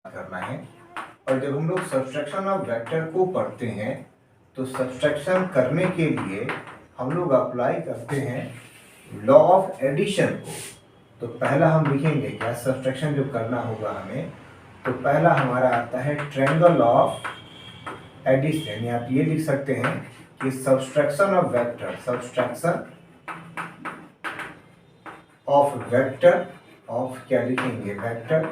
करना है। और जब हम लोग सब्सट्रैक्शन ऑफ वेक्टर को पढ़ते हैं तो सब्सट्रैक्शन करने के लिए हम लोग अप्लाई करते हैं लॉ ऑफ एडिशन को। तो पहला हम लिखेंगे क्या, सब्सट्रैक्शन जो करना होगा हमें, तो पहला हमारा आता है ट्रायंगल ऑफ एडिशन, यानी आप ये लिख सकते हैं कि subtraction of vector, subtraction of vector of क्या लिखेंगे, vector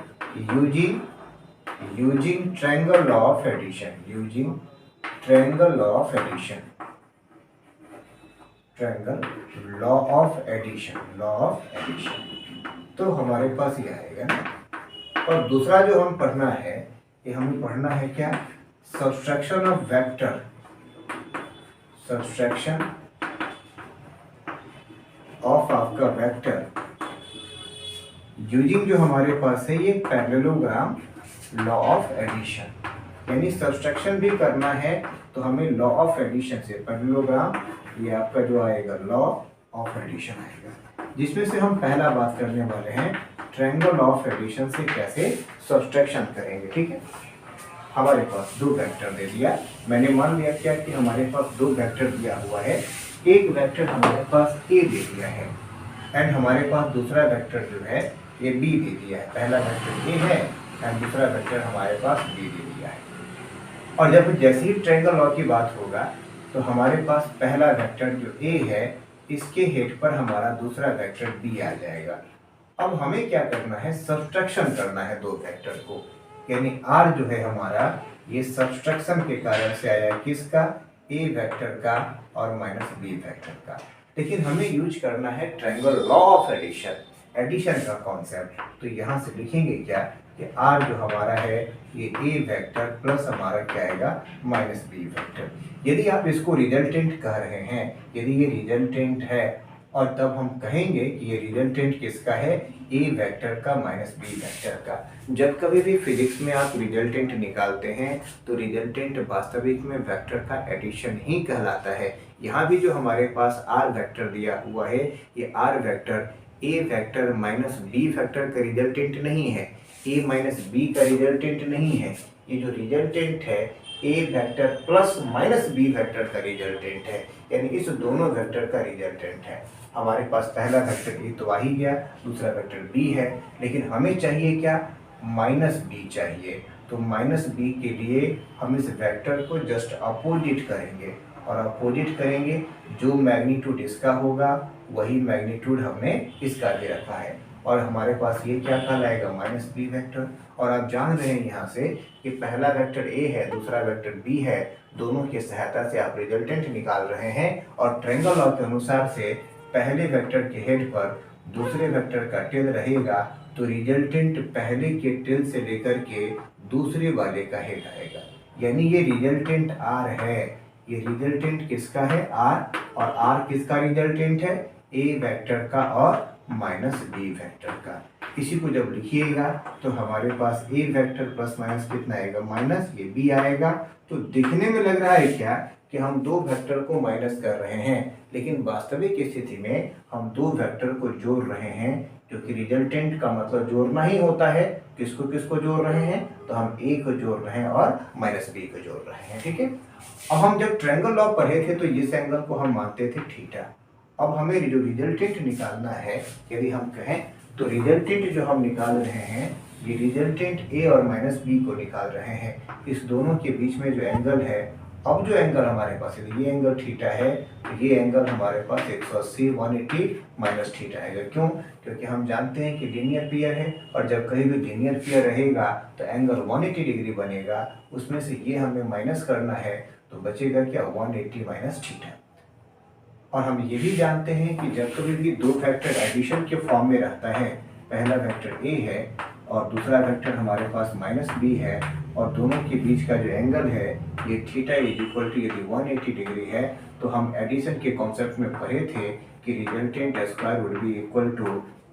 using triangle law of addition, using triangle law of addition, triangle law of addition, law of addition. तो हमारे पास ये आएगा ना। और दूसरा जो हम पढ़ना है, ये हमें पढ़ना है क्या, subtraction of vector, subtraction of आपका वेक्टर यूजिंग जो हमारे पास है ये पैरेललोग्राम लॉ ऑफ एडिशन, यानी सब्सट्रैक्शन भी करना है तो हमें लॉ ऑफ एडिशन से, पैरेललोग्राम ये आपका जो आएगा लॉ ऑफ एडिशन आएगा, जिसमें से हम पहला बात करने वाले हैं ट्रायंगल ऑफ एडिशन से कैसे सब्सट्रैक्शन करेंगे। ठीक है, हमारे पास दो वेक्टर दे दिया, मैंने मान लिया क्या कि हमारे पास दो वेक्टर दिया हुआ है, एक वेक्टर हमारे पास ए दे दिया है एंड हमारे पास दूसरा वेक्टर जो है ये बी दे दिया है। पहला वेक्टर ए है एंड दूसरा वेक्टर हमारे पास बी दे दिया है। और जब जैसे ही ट्रायंगल लॉ की बात होगा तो हमारे पास पहला वेक्टर जो ए है इसके हेड पर हमारा दूसरा वेक्टर बी आ जाएगा। अब हमें क्या करना है, सब्सट्रैक्शन करना है दो वेक्टर को, यानी आर जो है हमारा ये सब्सट्रैक्शन के कारण से आया किसका, ए वेक्टर का और माइनस बी वेक्टर का। लेकिन हमें यूज करना है triangle law of addition, addition का कॉन्सेप्ट। तो यहाँ से लिखेंगे क्या कि आर जो हमारा है ये ए वेक्टर प्लस हमारा क्या आएगा माइनस बी वेक्टर। यदि आप इसको रिजल्टेंट कह रहे हैं, यदि ये रिजल्टेंट है और तब हम कहेंगे कि ये रिजल्टेंट किसका है, ए वेक्टर का माइनस बी वेक्टर का। जब कभी भी फिजिक्स में आप रिजल्टेंट निकालते हैं तो रिजल्टेंट वास्तविक में वेक्टर का एडिशन ही कहलाता है। यहाँ भी जो हमारे पास आर वेक्टर दिया हुआ है ये R vector A vector minus B vector का रिजल्टेंट नहीं है, ए माइनस बी का रिजल्टेंट नहीं है। ये जो रिजल्टेंट है A vector plus minus B vector का रिजल्टेंट है, यानी इस दोनों वेक्टर का रिजल्टेंट है। हमारे पास पहला वेक्टर ए तो आ ही गया, दूसरा वेक्टर बी है, लेकिन हमें चाहिए क्या, माइनस बी चाहिए। तो माइनस बी के लिए हम इस वेक्टर को जस्ट अपोजिट करेंगे और अपोजिट करेंगे, जो मैग्नीट्यूड इसका होगा वही मैग्नीट्यूड हमने इसका दे रखा है और हमारे पास ये क्या कहलाएगा, माइनस बी वेक्टर। और आप जान रहे हैं यहाँ से कि पहला वेक्टर ए है दूसरा वेक्टर बी है, दोनों की सहायता से आप रिजल्टेंट निकाल रहे हैं और ट्रायंगल लॉ के अनुसार से पहले वेक्टर के हेड पर दूसरे वेक्टर का टेल रहेगा तो रिजल्टेंट पहले के टेल से लेकर के दूसरे वाले का हेड आएगा, यानी ये रिजल्टेंट आर है। ये रिजल्टेंट किसका है, आर, और आर किसका रिजल्टेंट है, ए वेक्टर का और माइनस बी वेक्टर का। इसी को जब लिखिएगा तो हमारे पास ए वेक्टर प्लस माइनस कितना आएगा, माइनस, ये बी आएगा। तो दिखने में लग रहा है क्या कि हम दो वेक्टर को माइनस कर रहे हैं, लेकिन वास्तविक स्थिति में हम दो वेक्टर को जोड़ रहे हैं, क्योंकि रिजल्टेंट का मतलब जोड़ना ही होता है। किसको किसको जोड़ रहे हैं, तो हम ए को जोड़ रहे हैं और माइनस बी को जोड़ रहे हैं। ठीक है, अब हम जब ट्रायंगल लॉ पढ़े थे तो इस एंगल को हम मानते थे थीटा। अब हमें जो रिजल्टेंट निकालना है, यदि हम कहें तो रिजल्टेंट जो हम निकाल रहे हैं ये रिजल्टेंट ए और माइनस बी को निकाल रहे हैं। इस दोनों के बीच में जो एंगल है, अब जो एंगल हमारे पास है ये एंगल थीटा है, तो ये एंगल हमारे पास 180 180 माइनस थीटा आएगा। क्यों, क्योंकि हम जानते हैं कि लीनियर पेयर है और जब कहीं भी लीनियर पेयर रहेगा तो एंगल 180 डिग्री बनेगा, उसमें से ये हमें माइनस करना है तो बचेगा क्या, 180 माइनस थीटा। और हम ये भी जानते हैं कि जब कभी भी दो वेक्टर एडिशन के फॉर्म में रहता है, पहला वेक्टर ए है और दूसरा वेक्टर हमारे पास माइनस बी है और दोनों के बीच का जो एंगल है ये थीटा इज इक्वल टू यदि 180 डिग्री है, तो हम एडिशन के कॉन्सेप्ट में पढ़े थे कि resultant square would be equal to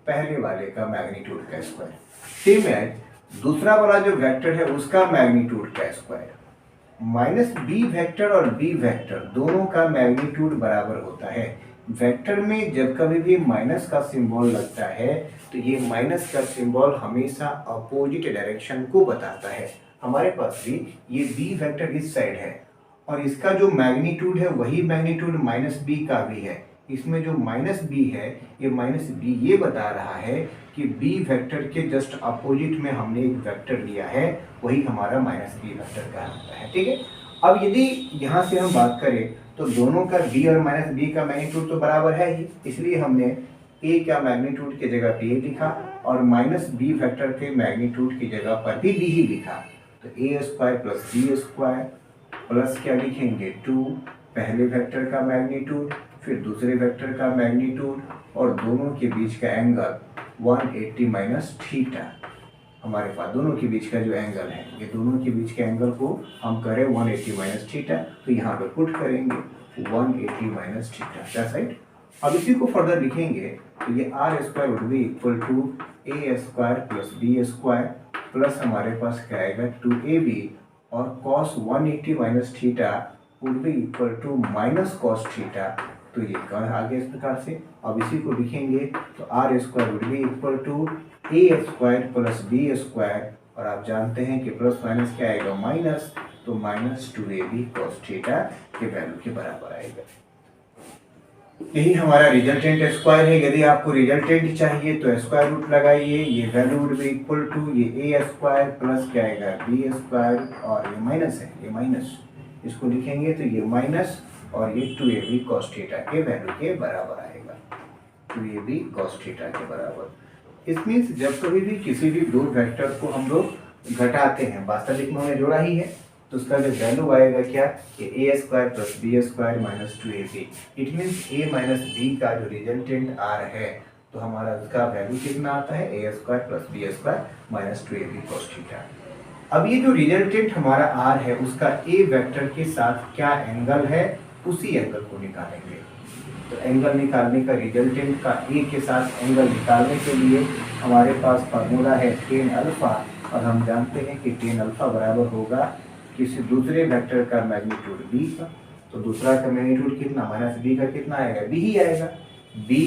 पहले वाले का मैग्नीट्यूड का स्क्वायर, सेम एज दूसरा वाला जो वेक्टर है उसका मैग्नीट्यूड का स्क्वायर। माइनस बी वेक्टर और बी वेक्टर दोनों का मैग्नीट्यूड बराबर होता है, वेक्टर में जब कभी भी माइनस का सिंबल लगता है तो ये माइनस का सिंबल हमेशा अपोजिट डायरेक्शन को बताता है। हमारे पास भी ये बी वेक्टर इस साइड है और इसका जो मैग्नीट्यूड है वही मैग्नीट्यूड माइनस बी का भी है। इसमें जो माइनस बी है ये माइनस बी ये बता रहा है कि बी वेक्टर के जस्ट अपोजिट में हमने एक वेक्टर लिया है, वही हमारा माइनस बी वेक्टर कहलाता है। ठीक है, अब यदि यहाँ से हम बात करें तो दोनों का b और माइनस बी का मैग्नीट्यूड तो बराबर है ही, इसलिए हमने a का मैग्नीट्यूड की जगह पे a लिखा और माइनस बी वेक्टर के मैग्नीट्यूड की जगह पर भी b ही लिखा। तो a square plus B square plus क्या लिखेंगे 2 पहले वेक्टर का मैग्नीट्यूड फिर दूसरे वेक्टर का मैग्नीट्यूड और दोनों के बीच का एंगल 180 माइनस थीटा। हमारे पास दोनों के बीच का जो एंगल है, ये दोनों के बीच के एंगल को हम करें 180 माइनस थीटा, तो यहाँ पे पुट करेंगे 180 माइनस थीटा, दैट्स राइट। अब इसी को फर्दर लिखेंगे तो ये r square would be equal to A square plus B square plus हमारे पास क्या आएगा 2ab और cos 180 minus theta would be equal to minus cos theta. तो ये कर आगे इस प्रकार से। अब इसी को लिखेंगे तो r square would be equal to A square plus B square और आप जानते हैं कि प्लस माइनस क्या आएगा माइनस, तो माइनस 2ab cos थीटा के वैल्यू के बराबर आएगा। यही हमारा रिजल्टेंट स्क्वायर है। यदि आपको रिजल्टेंट चाहिए तो स्क्वायर रूट लगाइए, ये value would be equal to ये ए स्क्वायर प्लस क्या आएगा बी स्क्वायर और ये माइनस है, ये माइनस इसको लिखेंगे तो ये माइनस और ये 2ab cos थीटा के वैल्यू के बराबर आएगा, 2ab cos थीटा के बराबर। इस मीन्स जब कभी भी किसी भी दो वेक्टर को हम लोग घटाते हैं, वास्तविक में हमने जोड़ा ही है, तो उसका जो वैल्यू आएगा क्या कि A square plus B square minus 2ab। It means A minus B का जो रिजल्टेंट आर है तो हमारा उसका वैल्यू कितना आता है A square plus B square minus 2ab cos theta. अब ये जो रिजल्टेंट हमारा आर है उसका ए वेक्टर के साथ क्या एंगल है उसी एंगल को निकालेंगे। तो एंगल निकालने का रिजल्टेंट का ए के साथ एंगल निकालने के लिए हमारे पास फार्मूला है tan अल्फा और हम जानते हैं कि tan अल्फा बराबर होगा किसी दूसरे वेक्टर का मैग्नीट्यूड b का। तो दूसरा का मैग्नीट्यूड कितना माइनस b का कितना आएगा b ही आएगा, b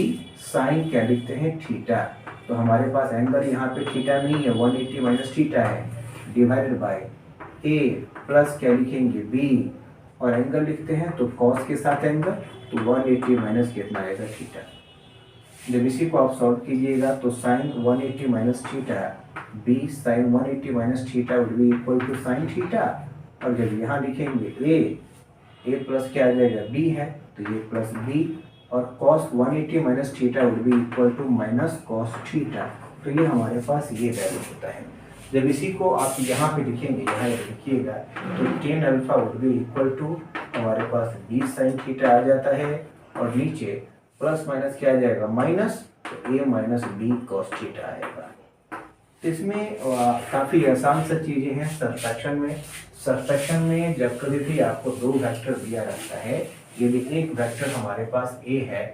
साइन क्या लिखते हैं थीटा। तो हमारे पास एंगल यहाँ पे थीटा नहीं है 180 माइनस थीटा है डिवाइडेड बाय a प्लस क्या लिखेंगे b और एंगल लिखते हैं तो कॉस के साथ एंगल तो 180 माइनस कितना आएगा थीटा। जब इसी को आप सॉल्व कीजिएगा तो sine 180 minus theta b sine 180 minus theta would be equal to sine theta और जब यहाँ लिखेंगे a प्लस क्या आ जाएगा b है तो ये प्लस b और cos 180 minus theta would be equal to minus cos theta. तो ये हमारे पास ये वैल्यू होता है। जब इसी को आप यहाँ पे लिखेंगे, यहाँ लिखिएगा तो tan alpha would be equal to हमारे पास b साइन थीटा आ जाता है और नीचे प्लस माइनस क्या आ जाएगा माइनस, तो a minus b cos theta आएगा। इसमें काफ़ी आसान सा चीज़ें हैं सब्ट्रैक्शन में। सब्ट्रैक्शन में जब कभी भी आपको दो वेक्टर दिया रहता है, यदि एक वेक्टर हमारे पास a है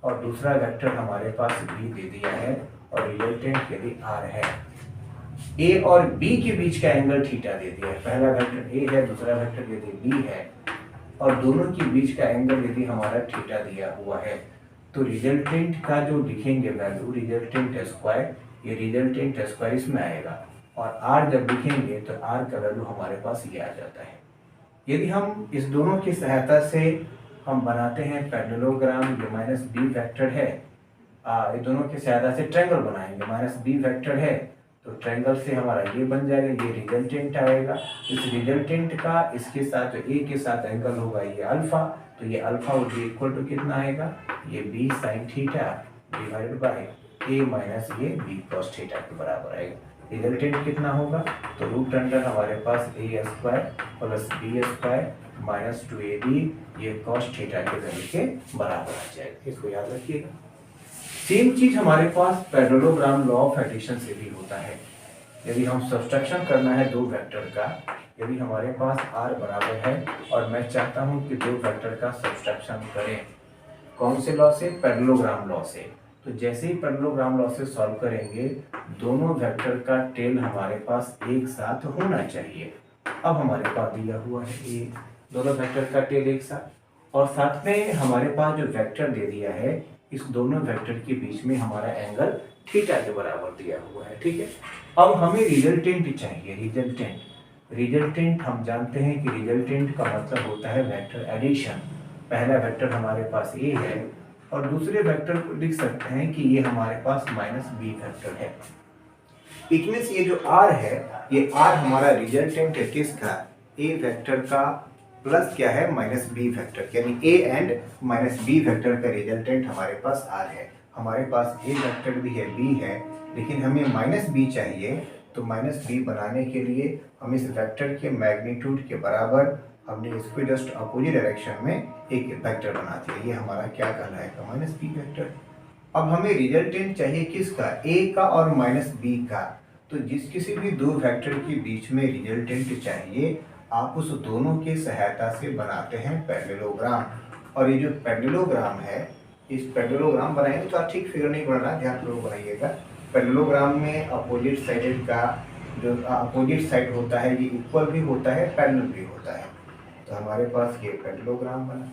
और दूसरा वेक्टर हमारे पास b दे दिया है और रिजल्टेंट यदि r है, a और b के बीच का एंगल थीटा दे दिया है, पहला वेक्टर a है दूसरा वेक्टर यदि b है और दोनों के बीच का एंगल यदि हमारा थीटा दिया हुआ है, तो रिजल्टेंट का जो लिखेंगे वैल्यू रिजल्टेंट स्क्वायर, ये रिजल्टेंट स्क्वायर इसमें आएगा और r जब लिखेंगे तो r का वैल्यू हमारे पास ये आ जाता है। यदि हम इस दोनों की सहायता से हम बनाते हैं पैरेललोग्राम, ये माइनस बी वेक्टर है, ये दोनों की सहायता से ट्रायंगल बनाएंगे, माइनस बी वेक्टर है तो ट्रायंगल से हमारा ये बन जाएगा, ये रिजल्टेंट आएगा। इस रिजल्टेंट का इसके साथ जो ए के साथ एंगल होगा ये अल्फा, तो ये alpha would be equal to कितना आएगा ये b sine theta divided by a minus ये बी कॉस थीटा के बराबर आएगा। रिजल्टेंट कितना होगा तो रूट अंडर हमारे पास ए square plus B square minus 2ab ये कॉस थीटा के वैल्यू के बराबर आ जाएगा। इसको याद रखिएगा। सेम चीज हमारे पास पैरेललोग्राम लॉ ऑफ एडिशन से भी होता है। यदि हम सब्ट्रैक्शन करना है दो वेक्टर का, यदि हमारे पास r बराबर है और मैं चाहता हूं कि दो वेक्टर का सब्ट्रैक्शन करें, कौन से लॉ से पैरेललोग्राम लॉ से, तो जैसे ही पैरेललोग्राम लॉ से सॉल्व करेंगे दोनों वेक्टर का टेल हमारे पास एक साथ होना चाहिए। अब हमारे पास दिया हुआ है ये दोनों वेक्टर का टेल एक साथ और साथ में हमारे पास जो वेक्टर दे दिया है, इस दोनों वेक्टर के बीच में हमारा एंगल थीटा के बराबर दिया हुआ है, ठीक है। अब हमें रिजल्टेंट चाहिए, रिजल्टेंट हम जानते हैं कि रिजल्टेंट का मतलब होता है वेक्टर एडिशन। पहला वेक्टर हमारे पास ए है और दूसरे वेक्टर को लिख सकते हैं कि ये हमारे पास माइनस बी वेक्टर है। इट मींस ये जो आर है, ये आर हमारा रिजल्टेंट है किसका, ए वेक्टर का प्लस क्या है माइनस बी वेक्टर, यानी a and minus B vector का रिजल्टेंट हमारे पास आर है। हमारे पास ए वेक्टर भी है, बी है, लेकिन हमें माइनस बी चाहिए। तो माइनस बी बनाने के लिए हम इस वेक्टर के मैग्नीट्यूड के बराबर हमने इसको जस्ट अपोजिट डायरेक्शन में एक वेक्टर बना दिया। ये हमारा क्या कहलाएगा, माइनस बी वेक्टर। अब हमें रिजल्टेंट चाहिए किसका, ए का और माइनस बी का। तो जिस किसी भी दो वेक्टर के बीच में रिजल्टेंट चाहिए, आप उस दोनों की सहायता से बनाते हैं पैरेललोग्राम। और ये जो पैरेललोग्राम है, इस पैरेललोग्राम बनाएंगे तो आप ठीक फिगर नहीं बनाना, ध्यान पूर्वक बनाइएगा। पैरेललोग्राम में अपोजिट साइडेड का जो अपोजिट साइड होता है ये इक्वल भी होता है, पैरेलल भी होता है। तो हमारे पास ये पैरेललोग्राम बना।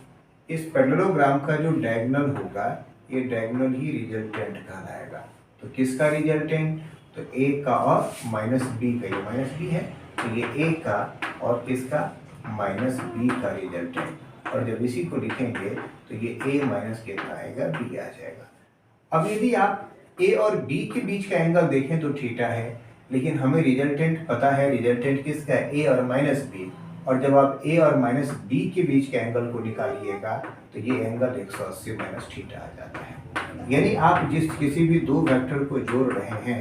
इस पैरेललोग्राम का जो डायगोनल होगा, ये डायगोनल ही रिजल्टेंट कहलाएगा। तो किसका रिजल्टेंट, तो ए का और माइनस बी का, ये माइनस बी है तो ये ए का और किसका माइनस बी का रिजल्टेंट। और जब इसी को लिखेंगे तो ये ए माइनस कितना आएगा, बी आ जाएगा। अब यदि आप ए और बी के बीच का एंगल देखें तो थीटा है, लेकिन हमें रिजल्टेंट पता है, रिजल्टेंट किसका है, ए और माइनस बी। और जब आप ए और माइनस बी के बीच के एंगल को निकालिएगा तो ये एंगल 180 माइनस थीटा आ जाता है। यानी आप जिस किसी भी दो वेक्टर को जोड़ रहे हैं,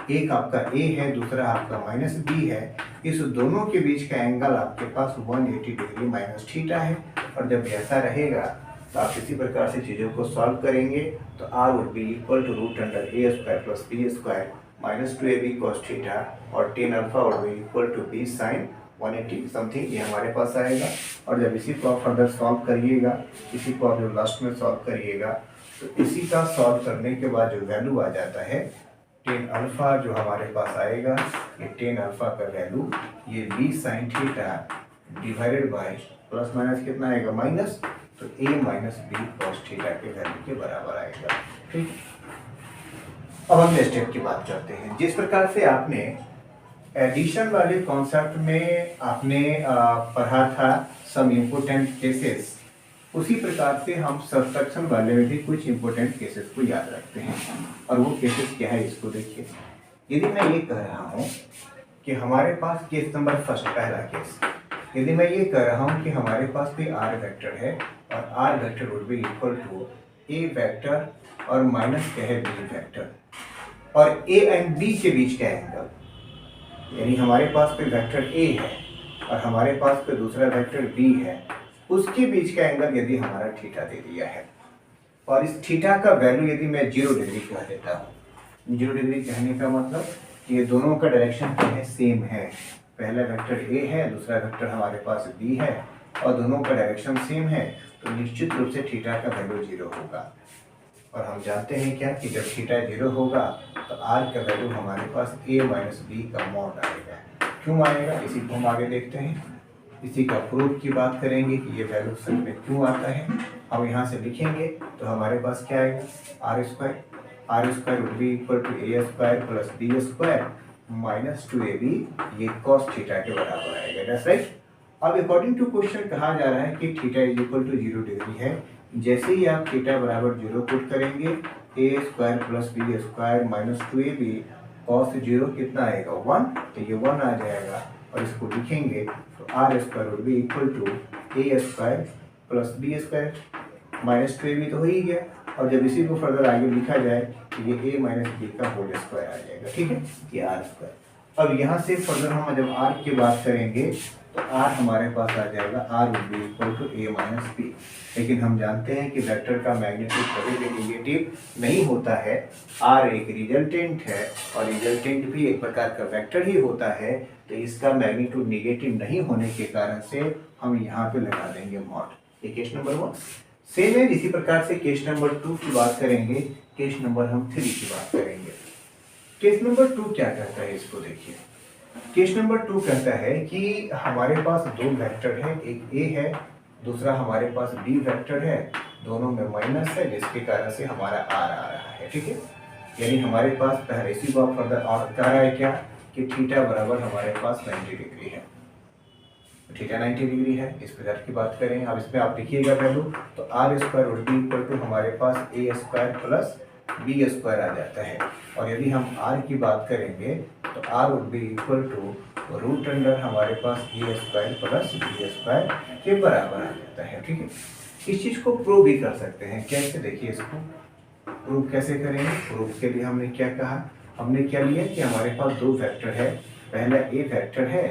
एक आपका ए है, दूसरा आपका माइनस बी है, इस दोनों के बीच का एंगल आपके पास 180 डिग्री माइनस थीटा है। और जब ऐसा रहेगा तो आप इसी प्रकार से चीज़ों को सॉल्व करेंगे। तो r would be equal to root under a square plus B square minus 2ab cos theta और tan alpha would be equal to b sin 180 something, ये हमारे पास आएगा। और जब इसी को आप फर्दर सॉल्व करिएगा, इसी को आप जो लास्ट में सॉल्व करिएगा, तो इसी का सॉल्व करने के बाद जो वैल्यू आ जाता है tan अल्फा, जो हमारे पास आएगा, ये tan अल्फा का वैल्यू ये b sin theta divided by plus minus कितना आएगा, माइनस, तो a minus b cos theta के वैल्यू के बराबर आएगा। ठीक, अब अगले स्टेप की बात करते हैं। जिस प्रकार से आपने एडिशन वाले कॉन्सेप्ट में आपने पढ़ा था सम इम्पोर्टेंट केसेस, उसी प्रकार से हम सब्सट्रैक्शन वाले में भी कुछ इम्पोर्टेंट केसेस को याद रखते हैं। और वो केसेस क्या है, इसको देखिए। यदि मैं ये कह रहा हूँ कि हमारे पास केस नंबर फर्स्ट, पहला केस, यदि मैं ये कह रहा हूँ कि हमारे पास कोई आर वेक्टर है और r vector would be equal to a vector और माइनस क्या है, बी वेक्टर, और ए एंड बी के बीच का एंगल, यानी हमारे पास कोई वेक्टर ए है और हमारे पास कोई दूसरा वेक्टर बी है, उसके बीच का एंगल यदि हमारा थीटा दे दिया है, और इस थीटा का वैल्यू यदि मैं 0 डिग्री कह देता हूँ। 0 डिग्री कहने का मतलब कि ये दोनों का डायरेक्शन क्या है, सेम है। पहला वेक्टर ए है, दूसरा वेक्टर हमारे पास बी है, और दोनों का डायरेक्शन सेम है, तो निश्चित रूप से थीटा का वैल्यू 0 होगा। और हम जानते हैं क्या कि जब थीटा 0 होगा तो आर का वैल्यू हमारे पास ए माइनस बी का मॉड आएगा। क्यों आएगा, इसी को हम आगे देखते हैं। इसी का प्रूफ की बात करेंगे कि ये वैल्यू सच में क्यों आता है। हम यहाँ से लिखेंगे तो हमारे पास क्या आएगा, R square would be equal to A square plus B square minus 2ab, ये cos थीटा के बराबर आएगा। That's right. अब अकॉर्डिंग टू क्वेश्चन कहा जा रहा है कि theta is equal to 0 degree है। जैसे ही आप थीटा बराबर 0 पुट करेंगे, A square plus B square minus 2ab cos 0 कितना आएगा, 1, तो ये 1 आ जाएगा। और इसको लिखेंगे तो r square would be equal to A square plus B square minus 2ab तो हो ही गया। और जब इसी को फर्दर आगे लिखा जाए तो ये a माइनस बी का होल स्क्वायर आ जाएगा। ठीक है, ये आर स्क्वायर। अब यहाँ से फर्दर हम जब r की बात करेंगे तो r हमारे पास आ जाएगा r would be equal to a minus b. लेकिन हम जानते हैं कि वेक्टर का मैग्नीट्यूड कभी भी निगेटिव नहीं होता है। r एक रिजल्टेंट है और रिजल्टेंट भी एक प्रकार का वेक्टर ही होता है, तो इसका मैग्नीट्यूड निगेटिव नहीं होने के कारण से हम यहाँ पे लगा देंगे मॉड। ये केस नंबर 1। सेम है, इसी प्रकार से केस नंबर 2 की बात करेंगे, केस नंबर हम 3 की बात करेंगे। केस नंबर 2 क्या कहता है, इसको देखिए। केस नंबर 2 कहता है कि हमारे पास दो वेक्टर हैं, एक ए है दूसरा हमारे पास बी वेक्टर है, दोनों में माइनस है जिसके कारण से हमारा आर आ रहा है। ठीक है, यानी हमारे पास पहले इसी को फर्दर और कह रहा है क्या कि थीटा बराबर हमारे पास 90 डिग्री है, थीटा 90 डिग्री है। इस प्रकार की बात करें, अब इसमें आप लिखिएगा वैल्यू, तो r square would be equal to हमारे पास ए स्क्वायर प्लस बी स्क्वायर आ जाता है। और यदि हम आर की बात करेंगे तो r would be equal to root under हमारे पास ए स्क्वायर प्लस बी स्क्वायर के बराबर आ जाता है। ठीक है, इस चीज को प्रूव भी कर सकते हैं। कैसे, देखिए इसको प्रूव कैसे करेंगे। प्रूफ के लिए हमने क्या कहा, हमने क्या लिया कि हमारे पास दो वेक्टर है, पहला ए वेक्टर है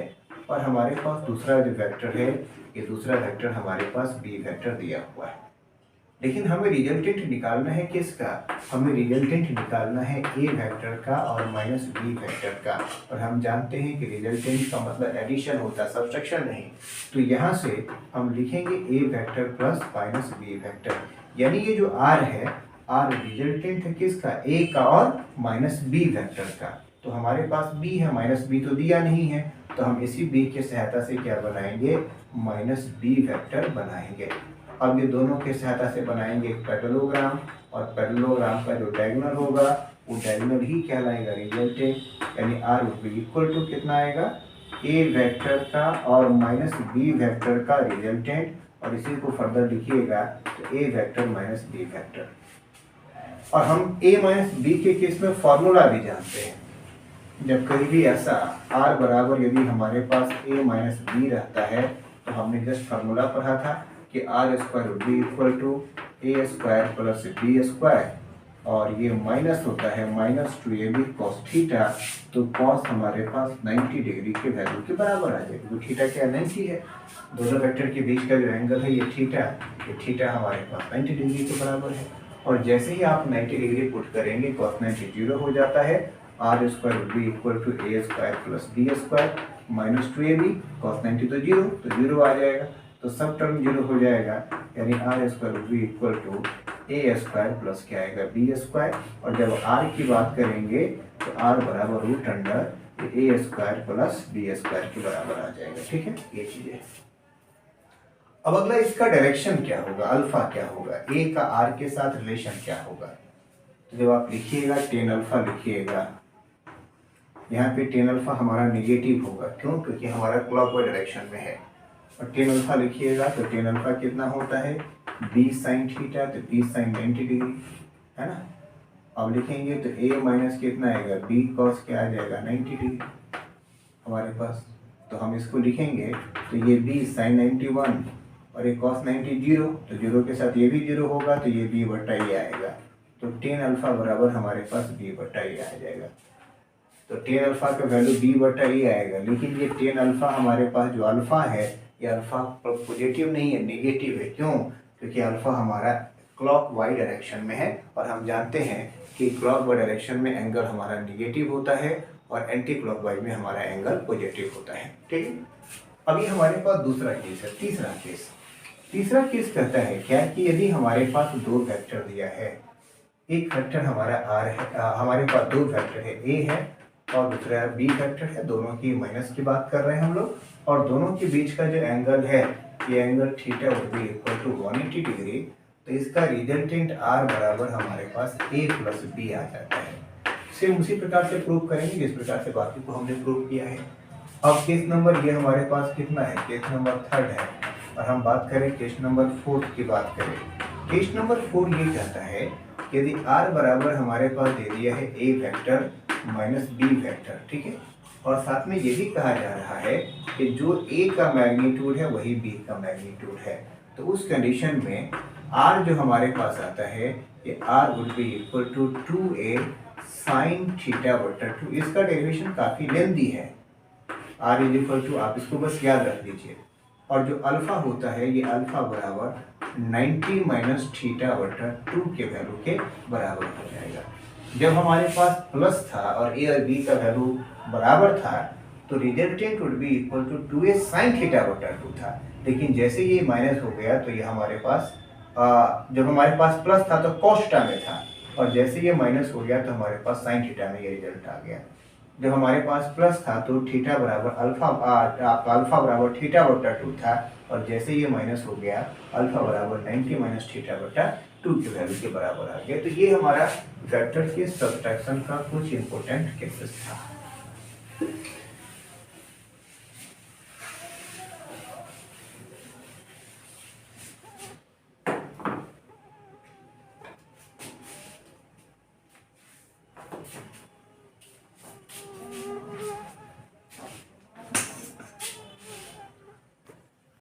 और हमारे पास दूसरा जो वेक्टर है, ये दूसरा वेक्टर हमारे पास बी वेक्टर दिया हुआ है। लेकिन हमें रिजल्टेंट निकालना है किसका, हमें रिजल्टेंट निकालना है ए वेक्टर का और माइनस बी वेक्टर का। और हम जानते हैं कि रिजल्टेंट का मतलब एडिशन होता है, सब्ट्रैक्शन नहीं। तो यहाँ से हम लिखेंगे A vector plus minus B vector, यानी ये जो आर है, आर रिजल्टेंट है किसका, ए का और माइनस बी वेक्टर का। तो हमारे पास बी है, माइनस बी तो दिया नहीं है, तो हम इसी बी की सहायता से क्या बनाएंगे, माइनस बी वेक्टर बनाएंगे। अब ये दोनों के सहायता से बनाएंगे एक पैरेललोग्राम, और पैरेललोग्राम का जो डायगोनल होगा वो डायगोनल ही कहलाएगा रिजल्टेंट, यानी r would be equal to कितना आएगा, ए वेक्टर का और माइनस बी वेक्टर का रिजल्टेंट। और इसी को फर्दर लिखिएगा तो a vector minus B vector. और हम ए माइनस बी के केस में फॉर्मूला भी जानते हैं। जब कहीं भी ऐसा आर बराबर यदि हमारे पास ए माइनस बी रहता है तो हमने जस्ट फार्मूला पढ़ा था कि r square would be equal to A square plus B square, और ये माइनस होता है minus two a b cos theta. तो कॉस हमारे पास 90 डिग्री के वैल्यू के बराबर आ जाएगी। तो थीटा क्या 90 है, दोनों वेक्टर के बीच का जो एंगल है ये थीटा हमारे पास 90 डिग्री के बराबर है। और जैसे ही आप 90 डिग्री पुट करेंगे कॉस 90 जीरो हो जाता है, r square would be equal to A square plus B square minus two a b cos 90 तो जीरो आ जाएगा, तो सब टर्म जीरो हो जाएगा, यानी r square would be equal to A square plus क्या आएगा बी स्क्वायर। और जब आर की बात करेंगे तो आर बराबर root under a square plus B square के बराबर आ जाएगा। ठीक है, ये चीज है। अब अगला इसका डायरेक्शन क्या होगा, अल्फा क्या होगा, ए का आर के साथ रिलेशन क्या होगा। तो जब आप लिखिएगा टेन अल्फा लिखिएगा, यहाँ पे टेन अल्फा हमारा नेगेटिव होगा, क्यों, क्योंकि हमारा क्लॉकवाइज डायरेक्शन में है। और टेन अल्फा लिखिएगा तो टेन अल्फा कितना होता है, बी साइन थीटा, तो बी साइन 90 डिग्री है ना। अब लिखेंगे तो ए माइनस कितना आएगा, बी कॉस क्या आ जाएगा 90 डिग्री हमारे पास। तो हम इसको लिखेंगे तो ये बी साइन 91 और ये कॉस 90 जीरो, तो जीरो के साथ ये भी जीरो होगा, तो ये बी बटा ए आएगा। तो टेन अल्फा बराबर हमारे पास बी बटा ए आ जाएगा। तो टेन अल्फा का वैल्यू बी बटा ए आएगा। लेकिन ये टेन अल्फा हमारे पास जो अल्फा है, ये अल्फा पॉजिटिव नहीं है, नेगेटिव है। क्यों, क्योंकि अल्फा हमारा क्लॉक वाई डायरेक्शन में है, और हम जानते हैं कि क्लॉक वाई डायरेक्शन में एंगल हमारा नेगेटिव होता है और एंटी क्लॉक वाई में हमारा एंगल पॉजिटिव होता है। ठीक है, अभी हमारे पास दूसरा केस है, तीसरा केस कहता है क्या कि यदि हमारे पास दो वेक्टर दिया है, एक वेक्टर हमारा आर है, हमारे पास दो वेक्टर है, ए है और दूसरा बी वेक्टर है, दोनों की माइनस की बात कर रहे हैं हम लोग, और दोनों के बीच का जो एंगल है ये angle theta would be equal to 180 degree. तो इसका रिजल्टेंट आर बराबर हमारे पास ए प्लस बी आ जाता है। सेम उसी प्रकार से प्रूव करेंगे जिस प्रकार से बाकी को हमने प्रूव किया है। अब केस नंबर ये हमारे पास कितना है, केस नंबर 3 है, और हम बात करें केस नंबर 4 की बात करें। केस नंबर 4 ये कहता है कि यदि आर बराबर हमारे पास दे दिया है A vector minus B vector, ठीक है, और साथ में ये भी कहा जा रहा है कि जो ए का मैग्नीट्यूड है वही बी का मैग्नीट्यूड है। तो उस कंडीशन में आर जो हमारे पास आता है ये r would be equal to 2a sine theta बटा 2। इसका डेरिवेशन काफ़ी लेंदी है। आर इज इक्वल टू, आप इसको बस याद रख लीजिए। और जो अल्फा होता है ये अल्फा बराबर 90 माइनस थीटा बटा 2 के वैल्यू के बराबर हो जाएगा। जब हमारे पास प्लस था और ए और बी का वैल्यू बराबर था तो resultant would be equal to 2a sine theta बटा 2 था। लेकिन जैसे ये माइनस हो गया तो ये हमारे पास जब हमारे पास प्लस था तो कॉस थीटा में था, और जैसे ये माइनस हो गया तो हमारे पास साइन थीटा में ये रिजल्ट आ गया। जब हमारे पास प्लस था तो थीटा बराबर आपका अल्फा बराबर थीटा बटा 2 था, और जैसे ये माइनस हो गया अल्फा बराबर 90 माइनस थीटा बटा 2 की वैल्यू के बराबर आ गया। तो ये हमारा वेक्टर के सब्ट्रैक्शन का कुछ इंपॉर्टेंट केसेस था।